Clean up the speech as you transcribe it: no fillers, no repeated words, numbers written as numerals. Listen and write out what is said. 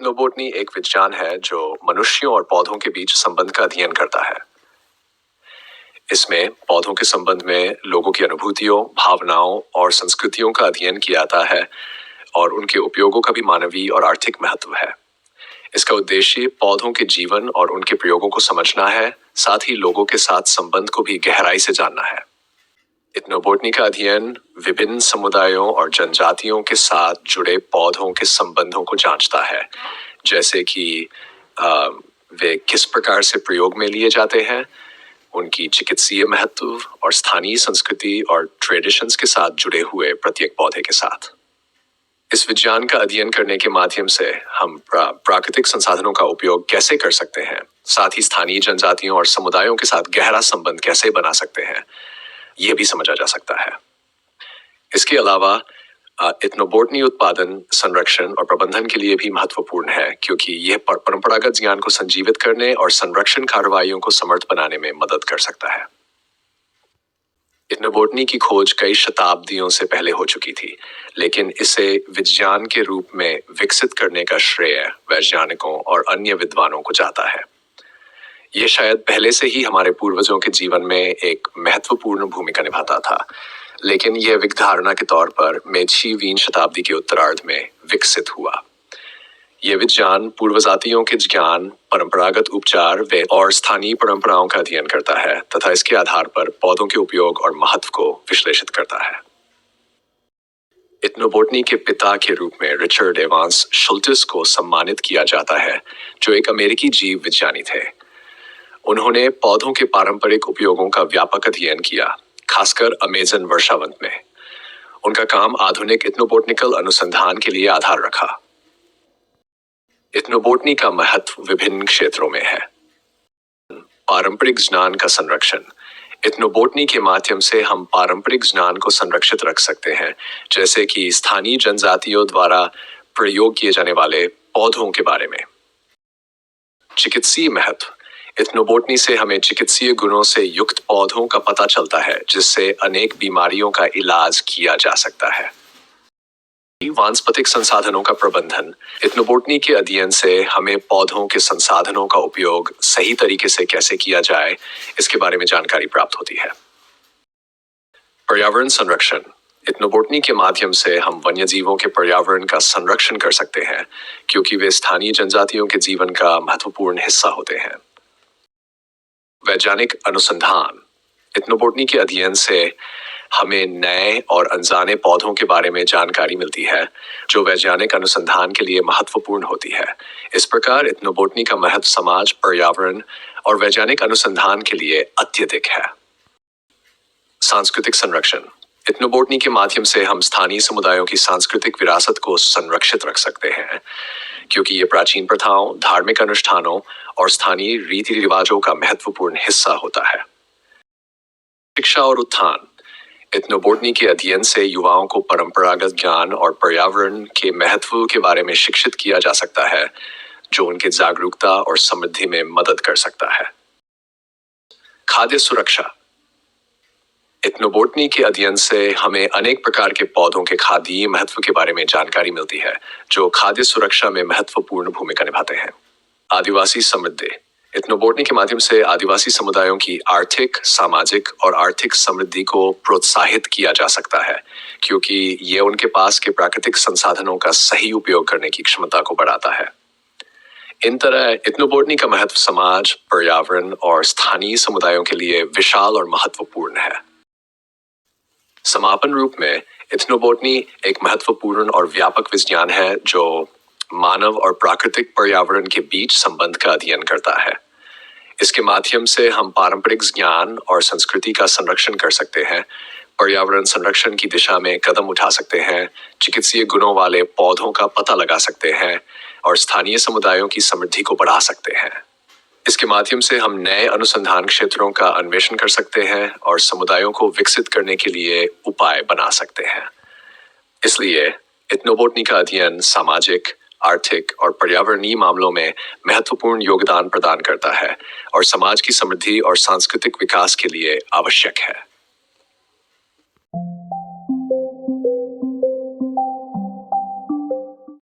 एथनोबोटनी एक विज्ञान है जो मनुष्यों और पौधों के बीच संबंध का अध्ययन करता है। इसमें पौधों के संबंध में लोगों की अनुभूतियों, भावनाओं और संस्कृतियों का अध्ययन किया जाता है और उनके उपयोगों का भी मानवीय और आर्थिक महत्व है। इसका उद्देश्य पौधों के जीवन और उनके प्रयोगों को समझना है, साथ ही लोगों के साथ संबंध को भी गहराई से जानना है। एथनोबोटनी का अध्ययन विभिन्न समुदायों और जनजातियों के साथ जुड़े पौधों के संबंधों को जांचता है, जैसे कि वे किस प्रकार से प्रयोग में लिए जाते हैं, उनकी चिकित्सीय महत्व और स्थानीय संस्कृति और ट्रेडिशंस के साथ जुड़े हुए प्रत्येक पौधे के साथ। इस विज्ञान का अध्ययन करने के माध्यम से हम प्राकृतिक संसाधनों का उपयोग कैसे कर सकते हैं, साथ ही स्थानीय जनजातियों और समुदायों के साथ गहरा संबंध कैसे बना सकते हैं, ये भी समझा जा सकता है। इसके अलावा एथनोबोटनी उत्पादन, संरक्षण और प्रबंधन के लिए भी महत्वपूर्ण है, क्योंकि यह परंपरागत ज्ञान को संजीवित करने और संरक्षण कार्रवाइयों को समर्थ बनाने में मदद कर सकता है। एथनोबोटनी की खोज कई शताब्दियों से पहले हो चुकी थी, लेकिन इसे विज्ञान के रूप में विकसित करने का श्रेय वैज्ञानिकों और अन्य विद्वानों को जाता है। यह शायद पहले से ही हमारे पूर्वजों के जीवन में एक महत्वपूर्ण भूमिका निभाता था, लेकिन यह विधारणा के तौर पर मेची शताब्दी के उत्तरार्ध में विकसित हुआ। यह विज्ञान पूर्वजातियों के ज्ञान, परंपरागत उपचार और स्थानीय परंपराओं का अध्ययन करता है तथा इसके आधार पर पौधों के उपयोग और महत्व को विश्लेषित करता है। एथनोबोटनी के पिता के रूप में रिचर्ड एवांस शुल्टिस को सम्मानित किया जाता है, जो एक अमेरिकी जीव विज्ञानी थे। उन्होंने पौधों के पारंपरिक उपयोगों का व्यापक अध्ययन किया, खासकर अमेज़न वर्षावन में। उनका काम आधुनिक एथनोबोटनिकल अनुसंधान के लिए आधार रखा। एथनोबोटनी का महत्व विभिन्न क्षेत्रों में है। पारंपरिक ज्ञान का संरक्षण। एथनोबोटनी के माध्यम से हम पारंपरिक ज्ञान को संरक्षित रख सकते हैं, जैसे कि स्थानीय जनजातियों द्वारा प्रयोग किए जाने वाले पौधों के बारे में। चिकित्सीय महत्व। एथनोबोटनी से हमें चिकित्सीय गुणों से युक्त पौधों का पता चलता है, जिससे अनेक बीमारियों का इलाज किया जा सकता है। वानस्पतिक संसाधनों का प्रबंधन। एथनोबोटनी के अध्ययन से हमें पौधों के संसाधनों का उपयोग सही तरीके से कैसे किया जाए, इसके बारे में जानकारी प्राप्त होती है। पर्यावरण संरक्षण। एथनोबोटनी के माध्यम से हम वन्यजीवों के पर्यावरण का संरक्षण कर सकते हैं, क्योंकि वे स्थानीय जनजातियों के जीवन का महत्वपूर्ण हिस्सा होते हैं। वैज्ञानिक अनुसंधान। एथनोबोटनी के अध्ययन से हमें नए और अनजाने पौधों के बारे में जानकारी मिलती है, जो वैज्ञानिक अनुसंधान के लिए महत्वपूर्ण होती है। इस प्रकार एथनोबोटनी का महत्व समाज, पर्यावरण और वैज्ञानिक अनुसंधान के लिए अत्यधिक है। सांस्कृतिक संरक्षण। एथनोबोटनी के माध्यम से हम स्थानीय समुदायों की सांस्कृतिक विरासत को संरक्षित रख सकते हैं, क्योंकि ये प्राचीन प्रथाओं, धार्मिक अनुष्ठानों और स्थानीय रीति रिवाजों का महत्वपूर्ण हिस्सा होता है। शिक्षा और उत्थान। एथनोबोटनी के अध्ययन से युवाओं को परंपरागत ज्ञान और पर्यावरण के महत्व के बारे में शिक्षित किया जा सकता है, जो उनके जागरूकता और समृद्धि में मदद कर सकता है। खाद्य सुरक्षा। एथनोबोटनी के अध्ययन से हमें अनेक प्रकार के पौधों के खाद्य महत्व के बारे में जानकारी मिलती है, जो खाद्य सुरक्षा में महत्वपूर्ण भूमिका निभाते हैं। आदिवासी समृद्धि। एथनोबोटनी के माध्यम से आदिवासी समुदायों की आर्थिक, सामाजिक और आर्थिक समृद्धि को प्रोत्साहित किया जा सकता है, क्योंकि ये उनके पास के प्राकृतिक संसाधनों का सही उपयोग करने की क्षमता को बढ़ाता है। इन तरह एथनोबोटनी का महत्व समाज, पर्यावरण और स्थानीय समुदायों के लिए विशाल और महत्वपूर्ण है। समापन रूप में एथनोबोटनी एक महत्वपूर्ण और व्यापक विज्ञान है, जो मानव और प्राकृतिक पर्यावरण के बीच संबंध का अध्ययन करता है। इसके माध्यम से हम पारंपरिक ज्ञान और संस्कृति का संरक्षण कर सकते हैं, पर्यावरण संरक्षण की दिशा में कदम उठा सकते हैं, चिकित्सीय गुणों वाले पौधों का पता लगा सकते हैं और स्थानीय समुदायों की समृद्धि को बढ़ा सकते हैं। इसके माध्यम से हम नए अनुसंधान क्षेत्रों का अन्वेषण कर सकते हैं और समुदायों को विकसित करने के लिए उपाय बना सकते हैं। इसलिए एथनोबोटनी का अध्ययन सामाजिक, आर्थिक और पर्यावरणीय मामलों में महत्वपूर्ण योगदान प्रदान करता है और समाज की समृद्धि और सांस्कृतिक विकास के लिए आवश्यक है।